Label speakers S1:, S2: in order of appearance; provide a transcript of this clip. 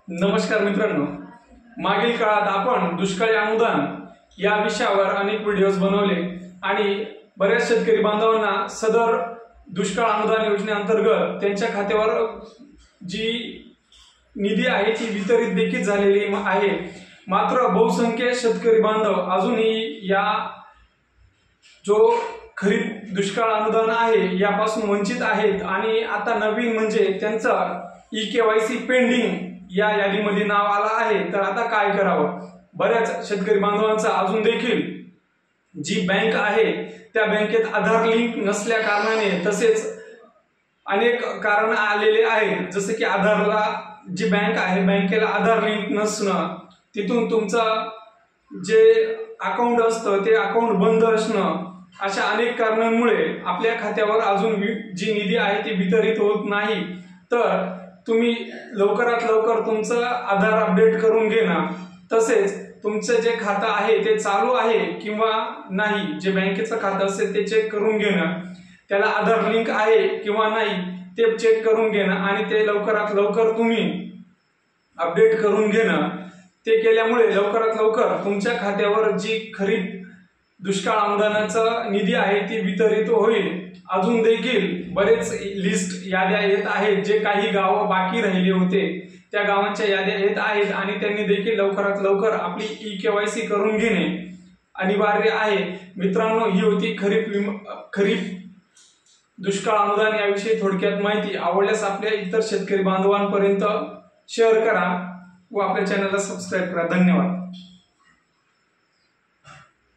S1: नमस्कार मित्रांनो, मागील काळात आपण दुष्काळी अनुदान या विषयावर अनेक व्हिडिओज बनवले आणि बऱ्याच शेतकरी बांधवांना सदर दुष्काळ अनुदान योजनेअंतर्गत त्यांच्या खात्यावर जी निधी आहे ती वितरित देखील झालेली आहे। मात्र बहुसंख्य शेतकरी बांधव अजूनही या जो खरीप दुष्काळ अनुदान आहे यापासून वंचित आहेत आणि आता नवीन म्हणजे त्यांचा ई-केवायसी पेंडिंग या यादीमध्ये नाव आलं आहे। तर आता काय करावं? बऱ्याच शेतकरी बांधवांचा अजून देखील जी बँक आहे त्या बँकेत आधार लिंक नसल्या कारणाने तसेच अनेक कारण आलेले आहेत, जसे की आधारला जी बँक आहे बँकेला आधार लिंक नसणं, तिथून तुमचं जे अकाउंट असतं ते अकाउंट बंद असणं, अशा अनेक कारणांमुळे आपल्या खात्यावर अजून जी निधी आहे ती वितरित होत नाही। तर तुम्ही लवकरात लवकर तुमचं आधार अपडेट करून घेणं, तसेच तुमचं जे खातं आहे ते चालू आहे किंवा नाही, जे बँकेचं खातं असेल ते चेक करून घेणं, त्याला आधार लिंक आहे किंवा नाही ते चेक करून घेणं आणि ते लवकरात लवकर तुम्ही अपडेट करून घेणं। ते केल्यामुळे लवकरात लवकर तुमच्या खात्यावर जी खरीप दुष्काळ अनुदानाचा निधी आहे ती वितरित होईल। अजून देखील बरेच लिस्ट याद्या येत आहेत, जे काही गाव बाकी राहिले होते त्या गावांच्या याद्या येत आहेत आणि त्यांनी देखील लवकरात लवकर आपली ई-केवायसी करून घेणे अनिवार्य आहे। मित्रांनो, ही होती खरीप दुष्काळ अनुदान याविषयी थोडक्यात माहिती। आवडल्यास आपल्या इतर शेतकरी बांधवांपर्यंत शेअर करा व आपल्या चॅनलला सबस्क्राईब करा। धन्यवाद।